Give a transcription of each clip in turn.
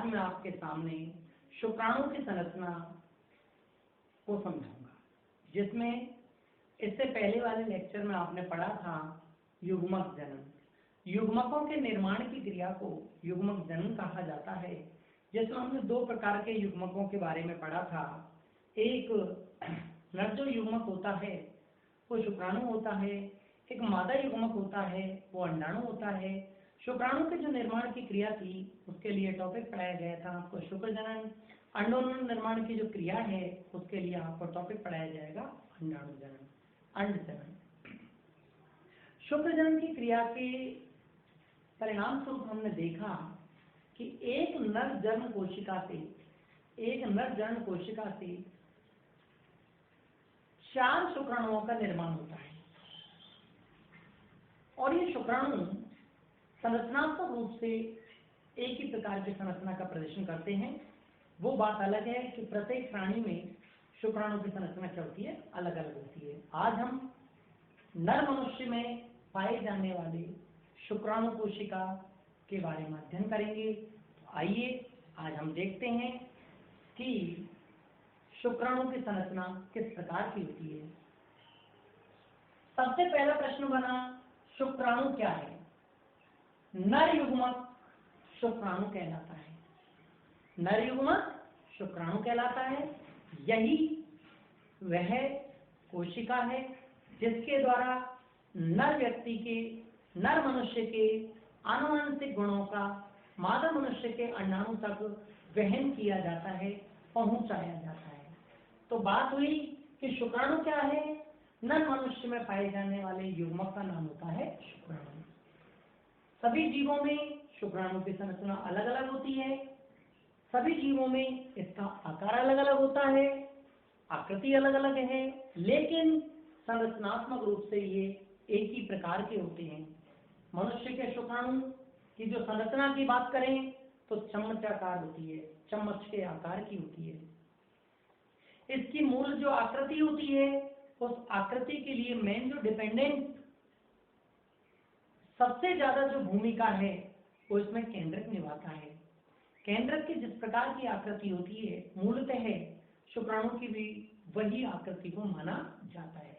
आज मैं आपके सामने शुक्राणु की संरचना को समझाऊंगा, जिसमें इससे पहले वाले लेक्चर में आपने पढ़ा था युग्मक जनन। युग्मकों के निर्माण की क्रिया को युग्मक जनन कहा जाता है, जिसमें हमने दो प्रकार के युग्मकों के बारे में पढ़ा था। एक नर जो युग्मक होता है वो शुक्राणु होता है, एक मादा युग्मक होता है वो अंडाणु होता है। शुक्राणु के जो निर्माण की क्रिया थी उसके लिए टॉपिक पढ़ाया गया था आपको शुक्र जनन। अंडोन्नन निर्माण की जो क्रिया है उसके लिए आपको टॉपिक पढ़ाया जाएगा अंडाणु जनन, अंड जनन। शुक्र जनन की क्रिया के परिणाम स्वरूप हमने देखा कि एक नर जन्म कोशिका से 4 शुक्राणुओं का निर्माण होता है और ये शुक्राणु संरचनात्मक रूप से एक ही प्रकार की संरचना का प्रदर्शन करते हैं। वो बात अलग है कि प्रत्येक प्राणी में शुक्राणु की संरचना क्या होती है, अलग अलग होती है। आज हम नर मनुष्य में पाए जाने वाले शुक्राणु कोशिका के बारे में अध्ययन करेंगे। तो आइए आज हम देखते हैं कि शुक्राणु की संरचना किस प्रकार की होती है। सबसे पहला प्रश्न बना, शुक्राणु क्या है? नर युग्मक शुक्राणु कहलाता है। नर युग्मक शुक्राणु कहलाता है। यही वह कोशिका है जिसके द्वारा नर मनुष्य के आनुवंशिक गुणों का मादा मनुष्य के अंडाणु तक वहन किया जाता है, पहुंचाया जाता है। तो बात हुई कि शुक्राणु क्या है। नर मनुष्य में पाए जाने वाले युग्मक का नाम होता है शुक्राणु। सभी जीवों में शुक्राणु की संरचना अलग अलग होती है। सभी जीवों में इसका आकार अलग अलग होता है, आकृति अलग अलग है, लेकिन संरचनात्मक रूप से ये एक ही प्रकार के होते हैं। मनुष्य के शुक्राणु की जो संरचना की बात करें तो चम्मचाकार होती है, चम्मच के आकार की होती है। इसकी मूल जो आकृति होती है उस आकृति के लिए मेन जो डिपेंडेंट सबसे ज्यादा जो भूमिका है वो इसमें केंद्रक निभाता है। केंद्रक की जिस प्रकार की आकृति होती है मूलतः शुक्राणु की भी वही आकृति को माना जाता है।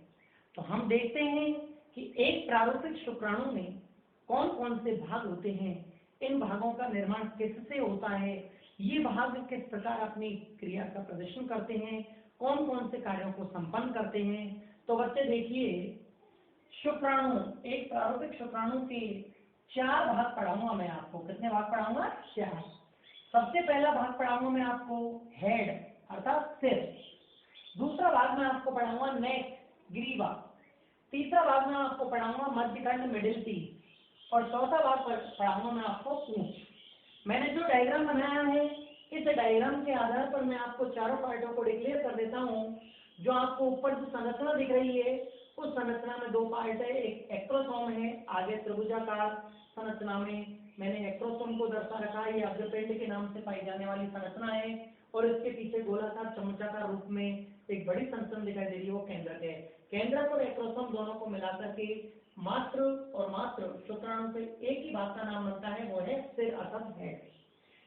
तो हम देखते हैं कि एक प्रारूपिक शुक्राणु में कौन कौन से भाग होते हैं, इन भागों का निर्माण किससे होता है, ये भाग किस प्रकार अपनी क्रिया का प्रदर्शन करते हैं, कौन कौन से कार्यों को संपन्न करते हैं। तो बच्चे देखिए, शुक्राणु, एक प्रारूपिक शुक्राणु के 4 भाग पढ़ाऊंगा मैं आपको। कितने भाग पढ़ाऊंगा? 4। सबसे पहला भाग पढ़ाऊंगा मैं आपको हेड अर्थात सिर। दूसरा भाग मैं आपको पढ़ाऊंगा नेक, ग्रीवा। तीसरा भाग मैं आपको पढ़ाऊंगा मध्यखंड, मिडिल पीस। और चौथा भाग पढ़ाऊंगा मैं आपको पूंछ। मैंने जो डायग्राम बनाया है इस डायग्राम के आधार पर मैं आपको चारों पार्टों को डिक्लेयर कर देता हूँ। जो आपको ऊपर जो संरचना दिख रही है उस संरचना में 2 पार्ट है। एक एक्ट्रोसोम है, आगे त्रिभुजाकार संरचना में मैंने एक्ट्रोसोम को दर्शा रखा है। ये अग्रपिंड के नाम से पाई जाने वाली संरचना है और इसके पीछे गोलाकार चमचाकार रूप में एक बड़ी संरचना दिखाई दे रही है, वो केंद्रक है। केंद्रक और एक्ट्रोसोम दोनों को मिलाकर के मात्र शुक्राणु पे एक ही भाग का नाम बनता है, वो है सिर अर्थात हेड।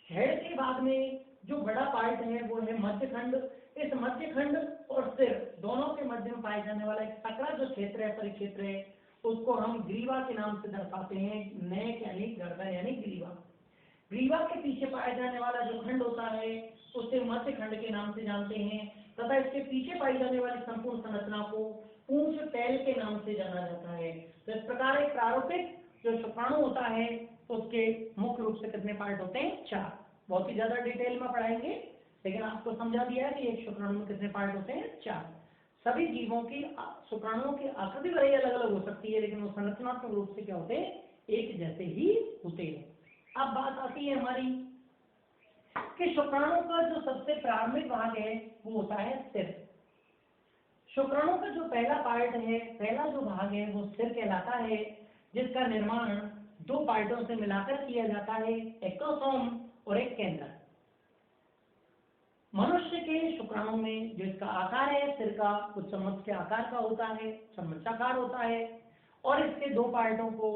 हेड के भाग में जो बड़ा पार्ट है वो है मध्यखंड। इस मध्यखंड और सिर दोनों के मध्य में पाए जाने वाला एक सकरा जो क्षेत्र है, परिक्षेत्र है, उसको हम ग्रीवा के नाम से दर्शाते हैं। नेक यानी गर्दन यानी ग्रीवा। ग्रीवा के पीछे पाया जाने वाला जो खंड होता है उसे मध्य खंड के नाम से जानते हैं तथा इसके पीछे पाई जाने वाली संपूर्ण संरचना को पूंछ टैल के नाम से जाना जाता है। तो इस प्रकार एक प्रारूपिक जो शुक्राणु होता है उसके मुख्य रूप से कितने पार्ट होते हैं? 4। बहुत ही ज्यादा डिटेल में पढ़ाएंगे, लेकिन आपको समझा दिया है कि एक शुक्राणु में कितने पार्ट होते हैं? 4। सभी जीवों की शुक्राणुओं की आकृति भले अलग अलग हो सकती है, लेकिन वो संरचनात्मक रूप से क्या होते हैं? एक जैसे ही होते हैं। अब बात आती है हमारी कि शुक्राणु का जो सबसे प्रारंभिक भाग है वो होता है सिर। शुक्राणु का जो पहला पार्ट है, पहला जो भाग है वो सिर कहलाता है, जिसका निर्माण 2 पार्टों से मिलाकर किया जाता है, एक्ट्रोसोम और एक केंद्रक। मनुष्य के शुक्राणु में जो इसका आकार है सिर का, वो चम्मच के आकार का होता है, चम्मचाकार होता है और इसके 2 पार्टों को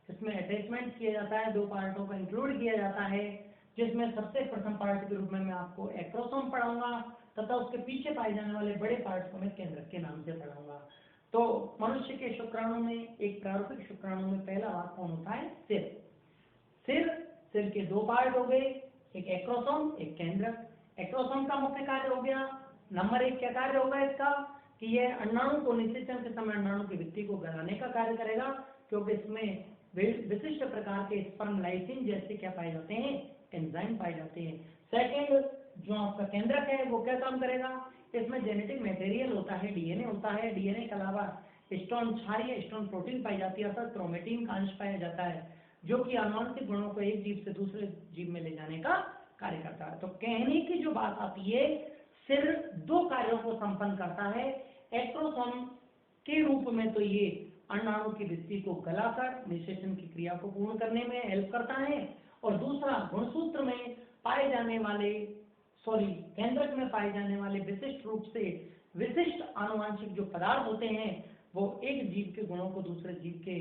इसमें अटैचमेंट किया जाता है, 2 पार्टों को इंक्लूड किया जाता है जिसमें सबसे प्रथम पार्ट के रूप में मैं आपको एक्रोसोम पढ़ाऊंगा तथा उसके पीछे पाए जाने वाले बड़े पार्ट को मैं केंद्रक के नाम से पढ़ाऊंगा। तो मनुष्य के शुक्राणु में, एक प्रारूपिक शुक्राणु में पहला भाग कौन होता है? सिर। सिर के दो पार्ट हो गए, एक एक्रोसोम, एक केंद्रक। एक्रोसोम का मुख्य कार्य हो गया, नंबर 1 क्या कार्य होगा इसका कि यह अंडाणु को निषेचन के समय अंडाणु की भित्ति को गलाने का कार्य करेगा, क्योंकि इसमें विशिष्ट प्रकार के स्पर्म लाइसिन जैसे क्या पाए जाते हैं? एंजाइम पाए जाते हैं। सेकंड, जो आपका केंद्रक है वो क्या काम करेगा? इसमें जेनेटिक मटेरियल होता है, डीएनए होता है। डीएनए के अलावा हिस्टोन क्षार या हिस्टोन प्रोटीन पाई जाती है, अर्थात क्रोमेटिन का अंश पाया जाता है, जो कि आनुवंशिक गुणों को एक जीव से दूसरे जीव में ले जाने का कार्य करता है। तो कहने की जो बात आती है, सिर दो कार्यों को संपन्न करता है। एक्रोसोम के रूप में तो ये अंडाणु की भित्ति को गलाकर निषेचन की क्रिया को पूर्ण करने में हेल्प करता है, और दूसरा गुणसूत्र में पाए जाने वाले केंद्रक में पाए जाने वाले विशिष्ट रूप से विशिष्ट आनुवंशिक जो पदार्थ होते हैं वो एक जीव के गुणों को दूसरे जीव के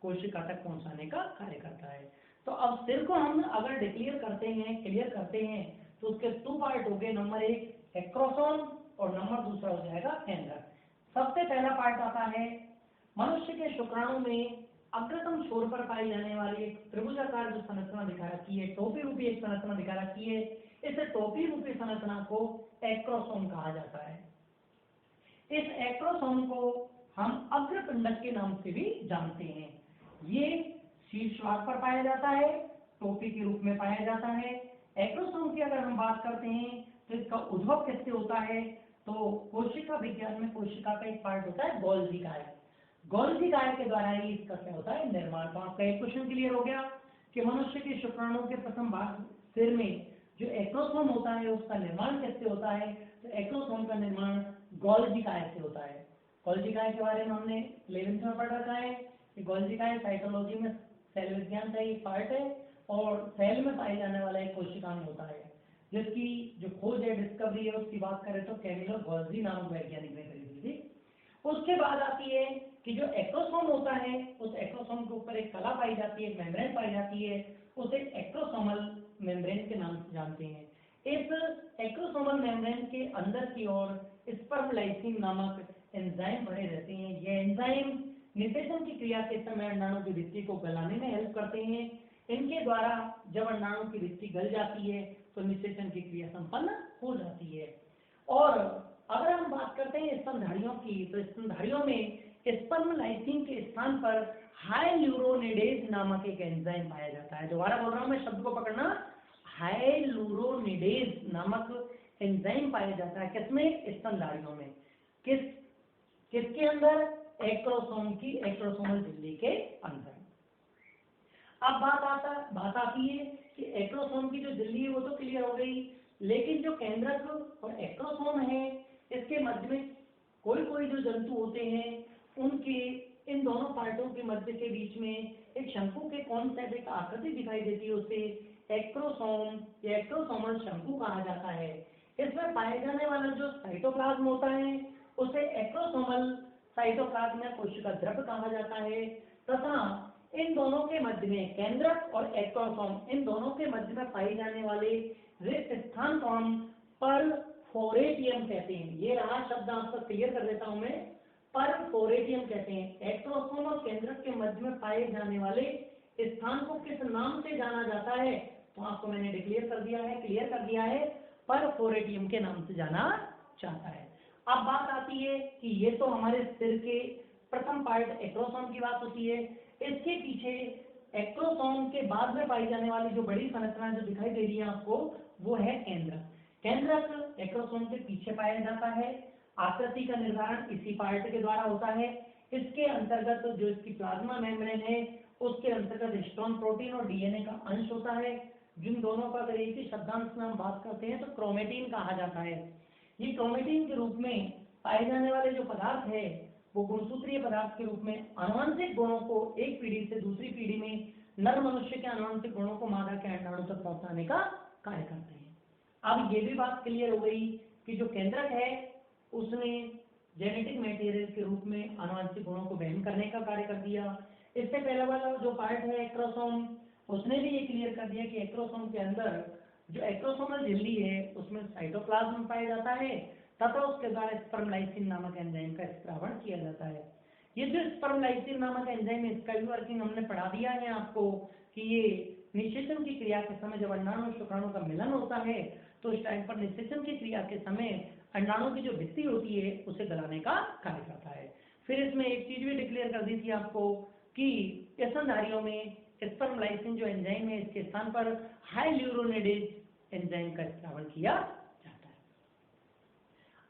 कोशिका तक पहुंचाने का कार्य करता है। तो अब सिर को हम अगर क्लियर करते हैं तो उसके 2 पार्ट हो गए, नंबर 1 एक्रोसोम और नंबर दूसरा हो जाएगा केंद्रक। सबसे पहला पार्ट आता है मनुष्य के शुक्राणु में अग्रतम छोर पर पाई जाने वाली एक त्रिभुजाकार जो संरचना दिखा रखी है, टोपी रूपी एक संरचना दिखा रखी है, इस टोपी रूपी संरचना को एक्रोसोम कहा जाता है। इस एक्रोसोम को हम अग्रपिंडक के नाम से भी जानते हैं। ये शीर्ष भाग पर पाया जाता है, टोपी के रूप में पाया जाता है। एक्रोसोम की अगर हम बात करते हैं तो इसका उद्भव किससे होता है? तो कोशिका विज्ञान में कोशिका का एक पार्ट होता है गोल्जी काय। गोल्जी काय के द्वारा ही इसका क्या होता है? निर्माण। तो आपका एक क्वेश्चन क्लियर हो गया कि मनुष्य के शुक्राणु के प्रथम भाग सिर में जो एक्रोसोम होता है उसका निर्माण कैसे होता है? तो एक्रोसोम का निर्माण गोल्जी काय से होता है। गोल्जी काय के बारे में हमने 11th में पढ़ रखा है कि गोल्जी काय साइटोलॉजी में सेल विज्ञान का एक पार्ट है और सेल में पाए जाने वाला एक कोशिकांग होता है, जिसकी जो खोज है, डिस्कवरी है, उसकी बात करें तो कैमिलो गोल्जी नामक वैज्ञानिक ने करी थी। उसके बाद आती है कि जो एक्रोसोम होता है उस एक्रोसोम के ऊपर एक कला पाई जाती है, एक मेम्ब्रेन पाई जाती है, उसे एक्रोसोमल मेम्ब्रेन के नाम से जानते हैं। इस एक्रोसोमल मेम्ब्रेन के अंदर की ओर स्पर्म लाइसिन नामक एंजाइम बने रहते हैं। ये एंजाइम निषेचन की क्रिया के समय अंडाणु की भित्ति को गलाने में हेल्प करते हैं। इनके द्वारा जब अंडाणु की भित्ति गल जाती है तो निषेचन की क्रिया संपन्न हो जाती है। और अगर हम बात करते हैं स्तनधारियों की, तो स्तनधारियों में स्पर्म लाइसिन के स्थान पर हाइल्यूरोनिडेज नामक एक एंजाइम पाया जाता है। दोबारा बोल रहा हूं मैं, शब्द को पकड़ना, हाइल्यूरोनिडेज नामक एंजाइम पाया जाता है। किसमें? स्तनधारियों में। किसके अंदर? एक्रोसोम की एक्रोसोमल झिल्ली के अंदर। अब बात आती है कि एक्रोसोम की जो झिल्ली है वो तो क्लियर हो गई, लेकिन जो केंद्रक और एक्रोसोम है इसके मध्य में कोई जो जंतु होते हैं उनके इन दोनों पार्टों के मध्य के बीच में एक शंकु के कौन सा एक आकृति दिखाई देती है, उसे एक्रोसोम या एक्रोसोमल शंकु कहा जाता है। इसमें पाए जाने वाला जो साइटोप्लाज्म होता है उसे एक्रोसोमल साइटोप्लाज्म या कोशिका द्रव्य कहा जाता है, तथा इन दोनों के मध्य में केंद्रक और एक्रोसोम इन दोनों के मध्य में पाई जाने वाले रिक्त स्थान को हम परफोरेटियम कहते हैं। ये रहा शब्द आपको क्लियर कर देता हूं मैं, परफोरेटियम कहते हैं। एक्रोसोम और केंद्रक के मध्य में पाए जाने वाले स्थान को किस नाम से जाना जाता है? तो आपको मैंने क्लियर कर दिया है, परफोरेटियम के नाम से जाना जाता है। अब बात आती है कि ये तो हमारे सिर के प्रथम पार्ट एक्रोसोम की बात होती है। इसके पीछे एक्रोसोम के बाद में पाई जाने वाली जो बड़ी संरचना जो दिखाई दे रही है आपको, वो है केंद्रक। केंद्रक एक्रोसोम के पीछे पाया जाता है। आकृति का निर्धारण इसी पार्ट के द्वारा होता है। इसके अंतर्गत जो इसकी प्लाज्मा मेम्ब्रेन है उसके अंतर्गत हिस्टोन प्रोटीन और डीएनए का अंश होता है, जिन दोनों का अगर एक ही शब्दांश में हम बात करते हैं तो क्रोमेटिन कहा जाता है। ये क्रोमेटिन के रूप में पाए जाने वाले जो पदार्थ है वो गुणसूत्रीय पदार्थ के रूप में आनुवंशिक गुणों को एक पीढ़ी से दूसरी पीढ़ी में नर मनुष्य के आनुवंशिक गुणों को मादा के अंडाणु तक पहुंचाने का कार्य करते हैं। अब ये भी बात क्लियर हो गई कि जो केंद्रक है उसने जेनेटिक मटेरियल के रूप में आनुवंशिक गुणों को वहन करने का कार्य कर दिया। इससे पहले वाला जो पार्ट है एक्रोसोम, उसने भी ये क्लियर कर दिया कि एक्रोसोम के अंदर जो एक्रोसोमल झिल्ली है उसमें साइटोप्लाज्म पाया जाता है तथा उसके द्वारा स्पर्म लाइसिन नामक एंजाइम का स्त्रावण किया जाता है। ये जो स्पर्म लाइसिन नामक एंजाइम है इसका भी वर्किंग हमने पढ़ा दिया है आपको कि ये निषेचन की क्रिया के समय जब अंडाणु और शुक्राणु का मिलन होता है तो इस टाइम पर निषेचन की क्रिया के समय अंडाणु की जो भित्ति होती है उसे गलाने का कार्य करता है। फिर इसमें एक चीज भी डिक्लेयर कर दी थी आपको कि स्तनधारियों में स्पर्म लाइसिन जो एंजाइम है इसके स्थान पर हाइल्यूरोनिडेज एंजाइम का स्त्रावण किया जाता है।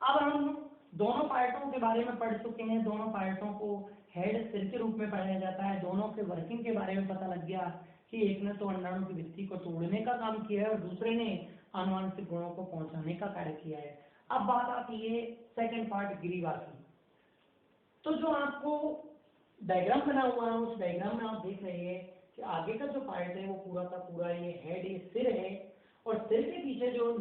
अब हम दोनों पार्टों के बारे में पढ़ चुके हैं। दोनों पार्टों को हेड सिर के रूप में पढ़ाया जाता है। दोनों के वर्किंग के बारे में पता लग गया कि एक ने तो अंडाणु की भित्ति को तोड़ने का काम किया है और दूसरे ने आनुवंशिक गुणों को पहुंचाने का कार्य किया है। अब बात आती है सेकंड पार्ट ग्रीवा की। तो जो आपको डायग्राम बना हुआ है उस डायग्राम में आप देख रहे हैं कि आगे का जो पार्ट है वो पूरा का पूरा ये हेड ये सिर है और सिर के पीछे जो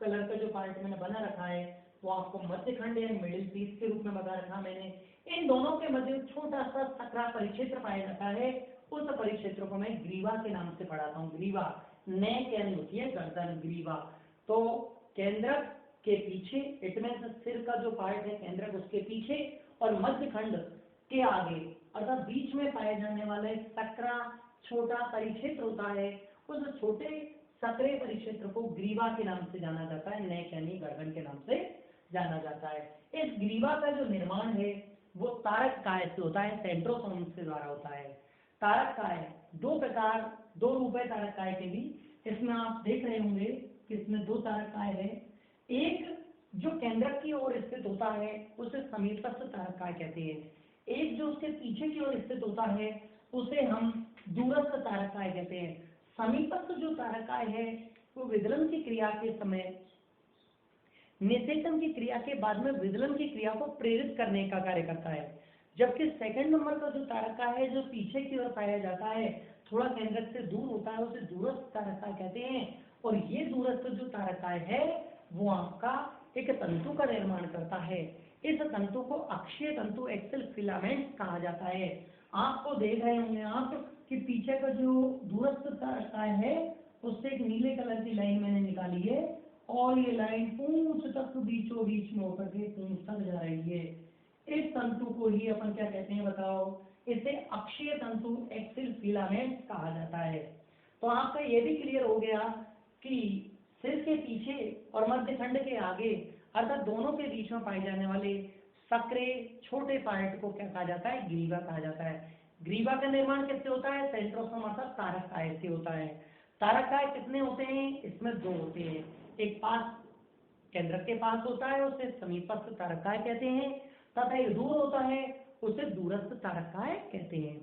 कलर का जो पार्ट मैंने बना रखा है वो आपको मध्यखंड या मिडिल पीस के रूप में बता रखा मैंने। इन दोनों के मध्य छोटा सा सकरा परिक्षेत्र पाया जाता है। उस परिक्षेत्र को मैं ग्रीवा के नाम से पढ़ाता हूँ। ग्रीवा नेक यानी होती है गर्दन, ग्रीवा। तो केंद्रक के पीछे इट मींस सिर का जो पार्ट है केंद्रक उसके पीछे और मध्यखंड के आगे अर्थात बीच में पाए जाने वाले सकरा छोटा परिक्षेत्र होता है। उस छोटे सकरे परिक्षेत्र को ग्रीवा के नाम से जाना जाता है, नेक यानी गर्दन के नाम से जाना जाता है। इस ग्रीवा का जो निर्माण है वो तारक काय से होता है, सेंट्रोसोम के द्वारा होता है। तारक काय दो प्रकार, दो रूप है तारक काय के भी। इसमें आप देख रहे होंगे कि इसमें दो तारक काय है। एक जो केंद्रक की ओर स्थित होता है उसे समीपस्थ तारक काय कहते हैं। एक जो उसके पीछे की ओर स्थित होता है उसे हम दूरस्थ तारक काय कहते हैं। समीपस्थ जो तारक काय है वो विदलन की क्रिया के समय निषेचन की क्रिया के बाद में विदलन की क्रिया को प्रेरित करने का कार्य करता है। जबकि सेकंड नंबर का जो तारक काय है जो पीछे की ओर पाया जाता है थोड़ा केंद्रक से दूर होता है उसे दूरस्थ तारक काय कहते हैं। और ये दूरस्थ जो तारक काय है वो आपका एक तंतु का निर्माण करता है। इस तंतु को अक्षीय तंतु एक्सेल फिलामेंट कहा जाता है। आपको देख रहे होंगे आप कि पीछे का जो दूरस्थ तारक काय है उससे एक नीले कलर की लाइन मैंने निकाली है और ये लाइन पूंछ तक बीचों बीच में होकर के पूंछ तक जा रही है। इस तंतु को ही अपन क्या कहते हैं बताओ? इसे अक्षीय तंतु एक्सिल फिलामेंट कहा जाता है। तो आपका ये भी क्लियर हो गया कि सिर के पीछे और मध्यखंड के आगे अर्थात दोनों के बीच में पाए जाने वाले सकरे छोटे पार्ट को क्या कहा जाता है? ग्रीवा कहा जाता है। ग्रीवा का निर्माण किससे होता है? सेंट्रोसोम अर्थात तारक काय से होता है। तारक काय कितने होते हैं? इसमें दो होते हैं। एक पास केंद्रक के पास होता है उसे समीपस्थ तारक काय कहते हैं तथा एक दूर होता है उसे दूरस्थ तारक काय कहते हैं।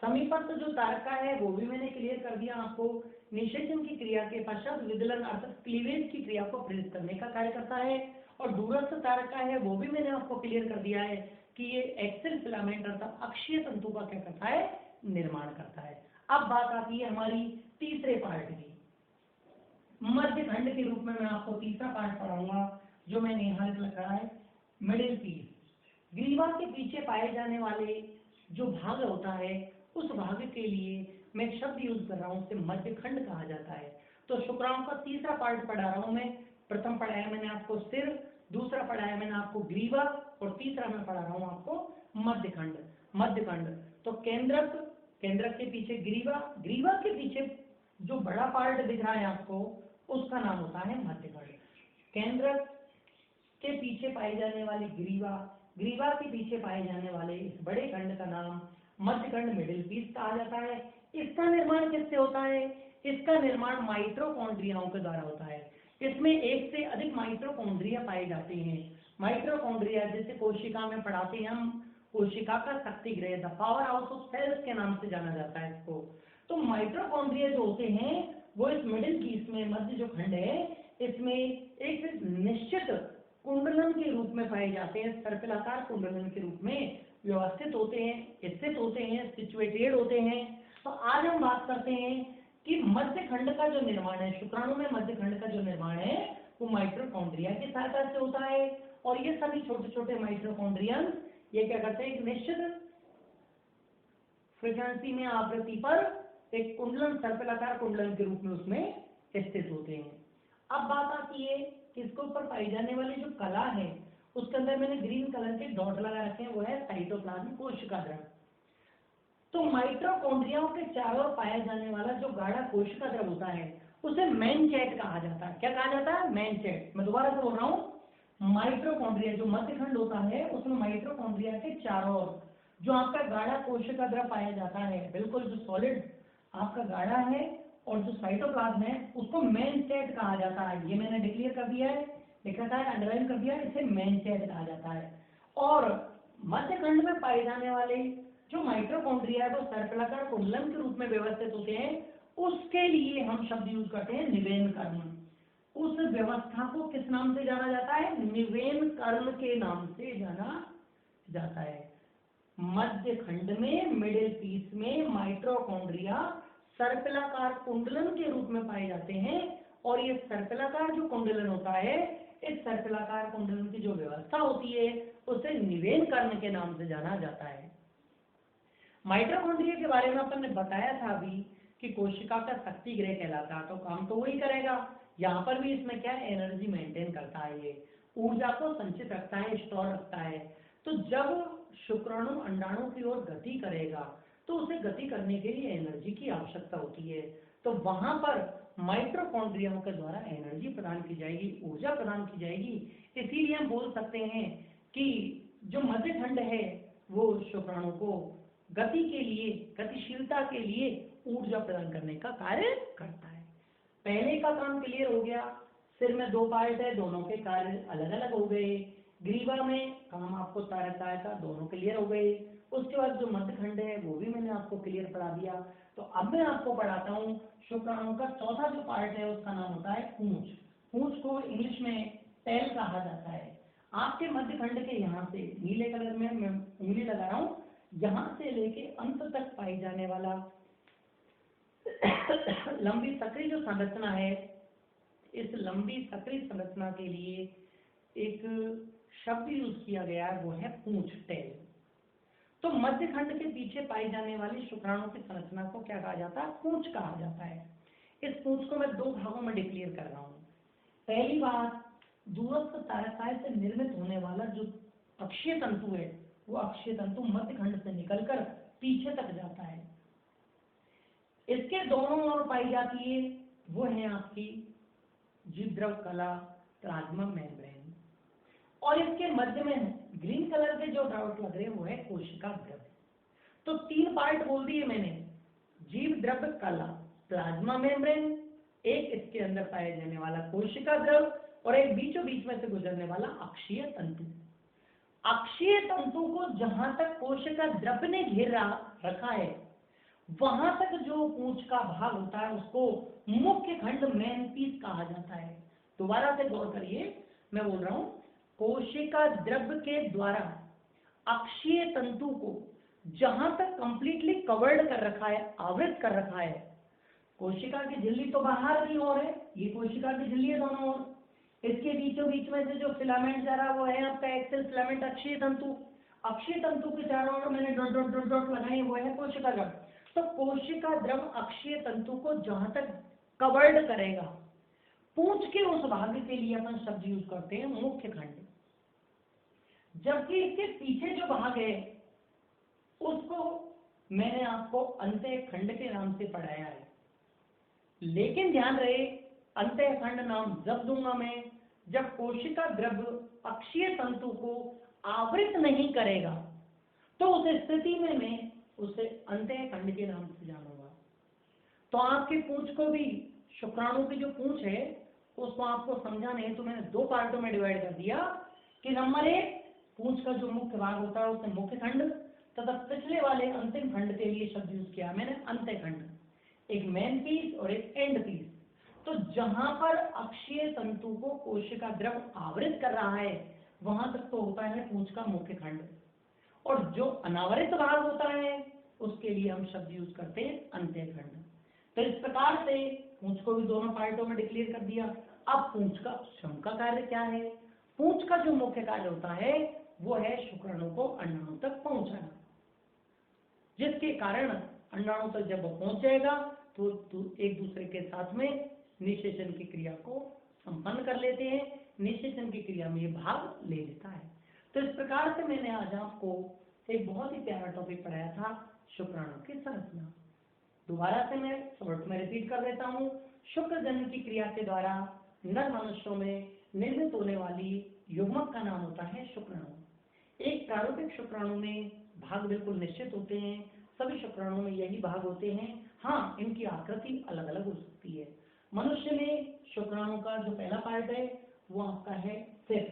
समीपस्थ जो तारक काय है वो भी मैंने क्लियर कर दिया आपको। निषेचन की क्रिया के पश्चात विदलन अर्थात क्लीवेज की क्रिया को प्रेरित करने का कार्य करता है। और दूरस्थ तारक काय है वो भी मैंने आपको क्लियर कर दिया है कि ये एक्सिल फिलामेंट अर्थात अक्षीय तंतु का क्या करता है? निर्माण करता है। अब बात आती है हमारी तीसरे पार्ट की। मध्यखंड के रूप में मैं आपको तीसरा पार्ट पढ़ाऊंगा जो मैंने यहाँ लिखा है मिडिल पीस। ग्रीवा के पीछे पाए जाने वाले जो भाग होता है उस भाग के लिए मैं एक शब्द यूज कर रहा हूँ उसे मध्यखंड कहा जाता है। तो शुक्राणु का तीसरा पार्ट पढ़ा रहा हूँ मैं। प्रथम पढ़ाया मैंने आपको सिर, दूसरा पढ़ाया मैंने आपको ग्रीवा और तीसरा मैं पढ़ा रहा हूँ आपको मध्यखंड। मध्यखंड तो केंद्रक, केंद्रक के पीछे ग्रीवा, ग्रीवा के पीछे जो बड़ा पार्ट दिख रहा है आपको उसका नाम होता है मध्यखंड। केंद्रक के पीछे पाई जाने वाली ग्रीवा, ग्रीवा के पीछे पाए जाने वाले इस बड़े खंड का नाम मध्यखंड मिडिल पीस कहा जाता है। इसका निर्माण किससे होता है? इसका निर्माण माइटोकॉन्ड्रियाओं के द्वारा होता है। इसमें एक से अधिक माइटोकॉन्ड्रिया पाए जाते हैं। माइटोकॉन्ड्रिया जैसे कोशिका में पढ़ाते हैं हम, कोशिका का शक्ति गृह, the power house of cells के नाम से जाना जाता है इसको। तो माइटोकॉन्ड्रिया जो होते हैं वो इस मिडिल पीस में, मध्य जो खंड है इसमें एक निश्चित कुंडलन के रूप में पाए जाते हैं। सर्पिलाकार कुंडलन के रूप में व्यवस्थित होते हैं, स्थित होते हैं, सिचुएटेड होते हैं। तो आज हम बात करते हैं कि मध्य खंड का जो निर्माण है, शुक्राणु में मध्य खंड का जो निर्माण है वो माइटोकॉन्ड्रिया की सहायता से होता है। और ये सभी छोटे छोटे माइटोकॉन्ड्रियन ये क्या करते हैं? एक निश्चित फ्रीक्वेंसी में आवृत्ति पर एक कुंडलन सर्पिलाकार कुंडलन के रूप में उसमें स्थित होते हैं। अब बात आती है कि इसके ऊपर पाई जाने वाली जो कला है उसके अंदर मैंने ग्रीन कलर के डॉट लगा रखे हैं, वो है साइटोप्लाज्म कोशिका द्रव। तो माइटोकॉन्ड्रियाओं के चारों ओर पाया जाने वाला जो गाढ़ा कोशिका द्रव होता है उसे मैनचेट कहा जाता है। क्या कहा जाता है? मैनचेट। मैं दोबारा से बोल रहा हूँ, माइटोकॉन्ड्रिया जो मध्यखंड होता है उसमें माइटोकॉन्ड्रिया के चारों ओर जो आपका गाढ़ा कोशिका द्रव पाया जाता है, बिल्कुल जो सॉलिड आपका गाढ़ा है, और जो साइटोप्लाज्म है उसको मैनचेट कहा जाता है। ये मैंने डिक्लेयर कर दिया है, लिख रखा है, अंडरलाइन कर दिया है, इसे मैनचेट कहा जाता है। और मध्यखंड में पाए जाने वाले जो माइटोकॉन्ड्रिया को सर्पिलाकार कुंडलन के रूप में व्यवस्थित होते हैं उसके लिए हम शब्द यूज करते हैं निवेन कर्म। उस व्यवस्था को किस नाम से जाना जाता है? निवेन कर्म के नाम से जाना जाता है। मध्य खंड में, मिडिल पीस में माइटोकॉन्ड्रिया सर्पिलाकार कुंडलन के रूप में पाए जाते हैं, और ये सर्पिलाकार जो कुंडलन होता है, इस सर्पिलाकार कुंडलन की जो व्यवस्था होती है उसे निवेन कर्म के नाम से जाना जाता है। माइटोकॉन्ड्रिया के बारे में अपन ने बताया था अभी कि कोशिका का शक्ति गृह कहलाता है, तो काम तो वही करेगा। यहाँ पर भी इसमें क्या है, एनर्जी मेंटेन करता है, ये ऊर्जा को संचित रखता है, स्टोर रखता है। तो जब शुक्राणु अंडाणु की ओर गति करेगा तो उसे गति करने के लिए एनर्जी की आवश्यकता होती है, तो वहां पर माइटोकॉन्ड्रियाओं के द्वारा एनर्जी प्रदान की जाएगी, ऊर्जा प्रदान की जाएगी। इसीलिए हम बोल सकते हैं कि जो मध्य खंड है वो शुक्राणु को गति के लिए, गतिशीलता के लिए ऊर्जा प्रदान करने का कार्य करता है। पहले का काम क्लियर हो गया। सिर में 2 पार्ट है, दोनों के कार्य अलग अलग हो गए। ग्रीवा में काम आपको बताया था, दोनों क्लियर हो गए। उसके बाद जो मध्यखंड है वो भी मैंने आपको क्लियर पढ़ा दिया। तो अब मैं आपको पढ़ाता हूँ शुक्राणु का चौथा जो पार्ट है उसका नाम होता है पूंछ। पूंछ को इंग्लिश में टेल कहा जाता है। आपके मध्यखंड के यहाँ से नीले कलर में मैं उंगली लगा रहा हूँ, यहाँ से लेके अंत तक पाई जाने वाला लंबी सक्रिय जो संरचना है, इस लंबी सक्रिय संरचना के लिए एक शब्द यूज किया गया है, वो है पूंछ, टेल। तो मध्यखंड के पीछे पाई जाने वाली शुक्राणु की संरचना को क्या कहा जाता है? पूंछ कहा जाता है। इस पूंछ को मैं 2 भागों में डिक्लेयर कर रहा हूँ। पहली बात, दूरस्थ तारकाय से निर्मित होने वाला जो अक्षीय तंतु है, वो अक्षीय तंतु मध्यखंड से निकलकर पीछे तक जाता है। इसके दोनों ओर पाई जाती है वो है आपकी जीवद्रव कला, प्लाज्मा मेम्ब्रेन, और इसके मध्य में ग्रीन कलर के जो डॉट लग रहे हैं वो है कोशिका द्रव। तो 3 पार्ट बोल दिए मैंने, जीव द्रव कला, प्लाज्मा मेम्ब्रेन, एक इसके अंदर पाया जाने वाला कोशिका द्रव, और एक बीचों बीच में से गुजरने वाला अक्षीय तंतु। अक्षीय तंतु को जहां तक कोशिका द्रव ने घेर रखा है वहां तक जो पूंछ का भाग होता है उसको मुख्य खंड, मेन पीस कहा जाता है। दोबारा से गौर करिए, मैं बोल रहा हूं कोशिका द्रव के द्वारा अक्षीय तंतु को जहां तक कंप्लीटली कवर्ड कर रखा है, आवृत कर रखा है, कोशिका की झिल्ली तो बाहर की ओर है, ये कोशिका की झिल्ली है दोनों ओर, इसके बीचों बीच में से जो फिलामेंट जा रहा है वो है आपका एक्सेल फिलामेंट अक्षीय तंतु। अक्षीय तंतु के चारों ओर मैंने डॉट डॉट डॉट डॉट लगाए, वो है कोशिका द्रव। तो कोशिका द्रव अक्षीय तंतु को जहां तक कवर्ड करेगा, पूंछ के उस भाग के लिए अपन शब्द यूज करते हैं मुख्य खंड, जबकि इसके पीछे जो भाग है उसको मैंने आपको अंतः खंड के नाम से पढ़ाया है। लेकिन ध्यान रहे, अंतः खंड नाम जब दूंगा मैं जब कोशिका द्रव अक्षीय तंतु को आवृत नहीं करेगा, तो उस स्थिति में मैं उसे अंतः खंड के नाम से जानूंगा। तो आपकी पूंछ को भी, शुक्राणु की जो पूंछ है उसको आपको समझाने है तो मैंने 2 पार्टों में डिवाइड कर दिया कि नंबर 1, पूंछ का जो मुख्य भाग होता है उसे मुख्य खंड, तथा पिछले वाले अंतिम खंड के लिए शब्द यूज किया मैंने अंत्य खंड, एक मेन पीस और एक एंड पीस। तो जहां पर अक्षीय तंतु को कोशिका द्रव आवृत कर रहा है वहां तक तो होता है पूंछ का मुख्य खंड, और जो अनावृत भाग होता है उसके लिए हम शब्द यूज करते हैं अंत्य खंड। तो इस प्रकार से पूंछ को भी दोनों पार्टों में डिक्लेयर कर दिया। अब पूंछ का श्रम का कार्य क्या है? पूंछ का जो मुख्य कार्य होता है वो है शुक्राणु को अंडाणु तक पहुंचाना, जिसके कारण अंडाणु तक जब वो पहुंच जाएगा तो एक दूसरे के साथ में निषेचन की क्रिया को संपन्न कर लेते हैं, निषेचन की क्रिया में ये भाग ले लेता है। तो इस प्रकार से मैंने आज आपको एक बहुत ही प्यारा टॉपिक पढ़ाया था, शुक्राणु की संरचना। दोबारा से मैं शॉर्ट में रिपीट कर देता हूँ। शुक्रजनन की क्रिया के द्वारा नर मनुष्यों में निर्मित होने वाली युग्मक का नाम होता है शुक्राणु। एक प्रारूपिक शुक्राणु में भाग बिल्कुल निश्चित होते हैं, सभी शुक्राणु में यही भाग होते हैं। हाँ, इनकी आकृति अलग अलग हो सकती है। मनुष्य में शुक्राणु का जो पहला पार्ट है वो आपका है सिर।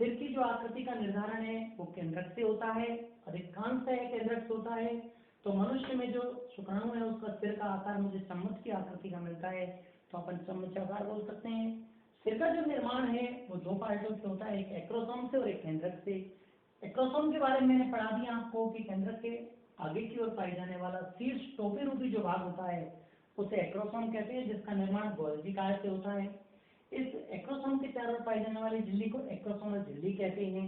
सिर की जो आकृति का निर्धारण है वो केंद्रक से होता है, अधिकांश है केंद्रक से होता है। तो मनुष्य में जो शुक्राणु है उसका सिर का आकार मुझे चम्मच की आकृति का मिलता है, तो अपन चम्मच आकार बोल सकते हैं। सिर का जो निर्माण है वो दो पार्टों से होता है, एक एक्रोसोम से और एक केंद्रक से। एक्रोसोम के बारे में मैंने पढ़ा दिया आपको कि केंद्रक के आगे की ओर पाई जाने वाला शीर्ष टोपी रूपी जो भाग होता है उसे एक्रोसोम कहते हैं, जिसका निर्माण गोल्जी कार से होता है। इस एक्रोसोम के चारों ओर पाई जाने वाली झिल्ली को एक्रोसोमल झिल्ली कहते हैं।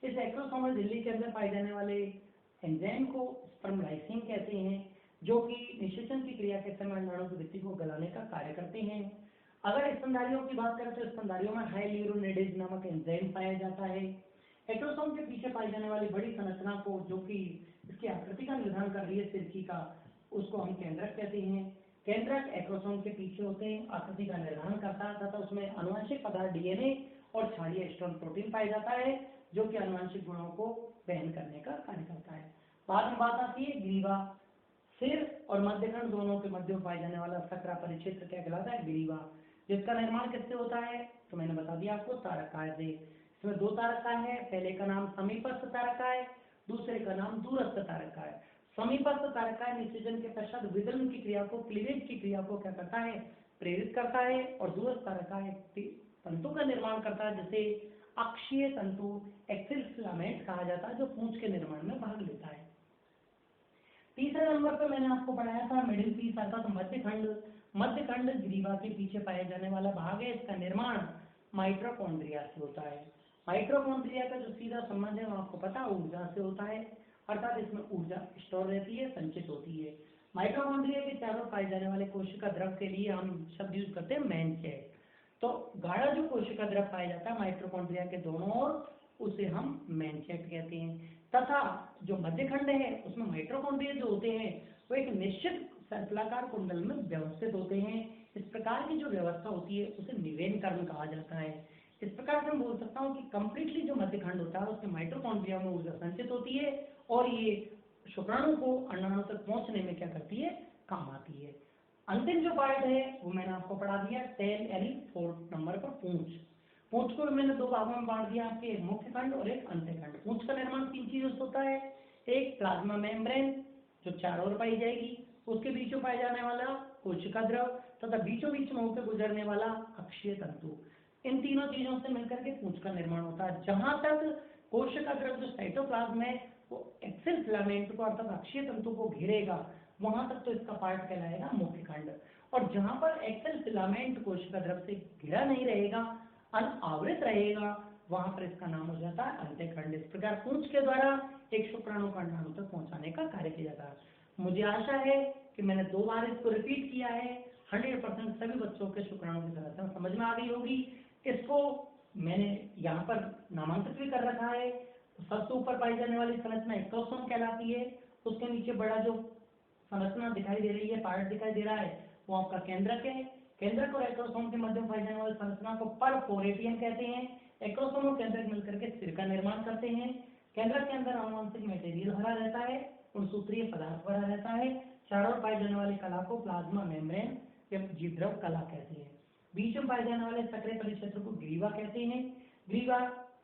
इस एक्रोसोमल झिल्ली के अंदर पाए जाने वाले एंजाइम को स्पर्म लाइसिन कहते हैं, जो कि निषेचन की क्रिया के समय अंडाणु की भित्ति को गलाने का कार्य करते हैं। अगर स्तनधारियों की बात करें तो स्तनधारियों में हाइल्यूरोनिडेज नामक एंजाइम पाया जाता है। एक्रोसोम के पीछे पाई जाने वाली बड़ी संरचना को, जो कि इसकी आकृति का निर्धारण कर रही है सिरकी का, उसको हम केंद्रक कहते हैं। केंद्रक एक्रोसोम के पीछे होते हैं, आकृति का निर्धारण करता है तथा उसमें आनुवंशिक पदार्थ डीएनए और क्षारीय हिस्टोन प्रोटीन पाया जाता है, जो कि आनुवंशिक गुणों को वहन करने का कार्य करता है। बाद में बात आती है ग्रीवा। सिर और मध्यखंड दोनों के मध्य में पाए जाने वाला सकरा परिक्षेत्र क्या कहलाता है? ग्रीवा, जिसका निर्माण किससे होता है? तो मैंने बता दिया आपको, तारकाय से। इसमें दो तारकाय है, पहले का नाम समीपस्थ तारकाय, दूसरे का नाम दूरस्थ तारकाय। समीपस्थ तारकाय निषेचन के पश्चात विदलन की क्रिया को, क्लीवेज की क्रिया को क्या करता है? प्रेरित करता है। और दूरस्थ तारकाय तंतु का निर्माण करता है, जिसे अक्षीय तंतु एक्सिल फिलामेंट कहा जाता है, जो पूंछ के निर्माण में भाग लेता है। तीसरे नंबर पर मैंने आपको पढ़ाया था मिडिल पीस अर्थात मध्यखंड। मध्यखंड ग्रीवा के पीछे पाया जाने वाला भाग है। इसका निर्माण माइटोकॉन्ड्रिया से होता है। माइटोकॉन्ड्रिया का जो सीधा संबंध है वो आपको पता है, ऊर्जा से होता है, अर्थात इसमें ऊर्जा स्टोर रहती है, संचित होती है। माइटोकॉन्ड्रिया के चारों पाए जाने वाले कोशिका द्रव के लिए हम शब्द यूज करते हैं मैनचेट। तो गाढ़ा जो कोशिका द्रव पाया जाता है माइटोकॉन्ड्रिया के दोनों ओर, उसे हम मैनचेट कहते हैं। तथा जो मध्यखंड है उसमें माइटोकॉन्ड्रिया जो होते हैं वो एक निश्चित सर्पिलाकार कुंडल में व्यवस्थित होते हैं। इस प्रकार की जो व्यवस्था होती है उसे निवेन कर्ण कहा जाता है। इस प्रकार से मैं बोल सकता हूँ कि कंप्लीटली जो मध्यखंड होता है उसके माइटोकॉन्ड्रिया में ऊर्जा संचित होती है और ये शुक्राणु को अंडाणु तक पहुंचने में क्या करती है? काम आती है। अंतिम जो पार्ट है वो मैंने आपको पढ़ा दिया, टेल यानी 4 नंबर पर पूंछ। पूंछ को मैंने दो भागों में बांट दिया आपके, एक मुख्य खंड और एक अंत्यखंड। पूंछ का निर्माण 3 चीजों से होता है, एक प्लाज्मा मेम्ब्रेन जो चारों ओर पाई जाएगी, उसके बीचों पाया जाने वाला कोशिका द्रव तथा बीचों बीच में होकर गुजरने वाला अक्षीय तंतु। इन तीनों चीजों से मिलकर के पूंछ का निर्माण होता है। जहां तक कोशिका द्रव जो साइटोप्लाज्म है वो एक्सिल फिलामेंट को अर्थात अक्षीय तंतु को घेरेगा, वहां तक तो इसका पार्ट कहलाएगा मुख्य खंड। और जहां पर एक्सेल फिलामेंट कोशिका द्रव से घिरा नहीं रहेगा, अनावृत रहेगा, वहां पर इसका नाम हो जाता है अंत्यखंड। इस प्रकार पूंछ के द्वारा एक शुक्राणु का अंडाणु तक पहुंचाने का कार्य किया जाता है। मुझे आशा है कि मैंने 2 बार इसको रिपीट किया है, 100% सभी बच्चों के शुक्राणु की संरचना समझ में आ गई होगी। इसको मैंने यहाँ पर नामांकित भी कर रखा है। सबसे ऊपर पाई जाने वाली संरचना एक्टोसोम कहलाती है, उसके नीचे बड़ा जो संरचना दिखाई दे रही है, पार्ट दिखाई दे रहा है, वो आपका केंद्रक है। केंद्रक और एक्रोसोम के मध्य पाई जाने वाली संरचना को परफोरेटियम कहते हैं। एक्रोसोम और केंद्रक मिलकर के सिर का निर्माण करते हैं। केंद्रक के अंदर आनुवंशिक मटेरियल भरा रहता है और सूत्रीय पदार्थ भरा रहता है। चारों ओर पाई जाने वाली कला को प्लाज्मा मेम्ब्रेन या जीवद्रव कला कहते हैं। बीच में पाए जाने वाले सक्रिय परिक्षेत्र को ग्रीवा कहते हैं। ग्रीवा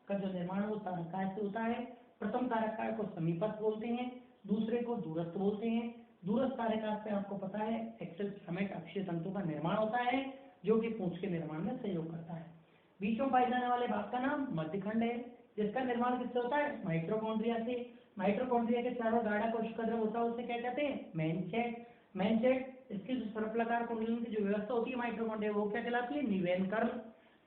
का जो निर्माण वो तारकाय से होता है। प्रथम तारकाय को समीपस्थ बोलते हैं, दूसरे को दूरस्थ बोलते हैं। दूरस्थ तारकाय पे आपको पता है एक्सेल फिलामेंट अक्षीय तंतु का निर्माण होता है, जो कि पूंछ के निर्माण में सहयोग करता है। बीच में पाए जाने वाले भाग का नाम मध्यखंड है, जिसका निर्माण किससे होता है? माइटोकॉन्ड्रिया से। माइटोकॉन्ड्रिया के चारों गाढ़ा कोशिका द्रव होता है, उसे क्या कहते हैं? मैनचेट। मैनचेट इसकी जो सर्पिलाकार कुंडलन की जो व्यवस्था होती है माइटोकॉन्ड्रिया, वो क्या कहलाती है? निवेन कर्ण।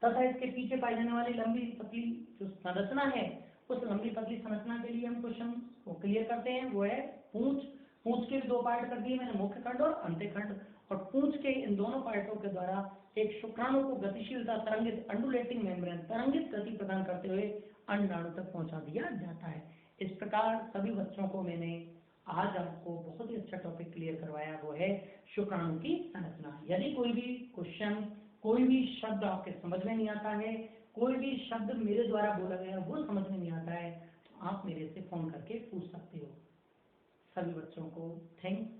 तथा इसके पीछे पाई जाने वाली लंबी पतली जो संरचना है, उस लंबी पतली संरचना के लिए हम क्वेश्चन को क्लियर करते हैं, वो है पूंछ। पूंछ के भी दो पार्ट कर दिए मैंने, मुख्य खंड और अंत्यखंड। और पूंछ के इन दोनों पार्टों के द्वारा एक शुक्राणु को गतिशीलता, तरंगित अंडुलेटिंग मेम्ब्रेन, तरंगित गति प्रदान करते हुए अंडाणु तक पहुंचा दिया जाता है। इस प्रकार सभी बच्चों को मैंने आज आपको बहुत ही अच्छा टॉपिक क्लियर करवाया, वो है शुक्राणु की संरचना। यदि कोई भी क्वेश्चन, कोई भी शब्द आपके समझ में नहीं आता है, कोई भी शब्द मेरे द्वारा बोला गया वो समझ में नहीं आता है, तो आप मेरे से फोन करके पूछ सकते हो। सभी बच्चों को थैंक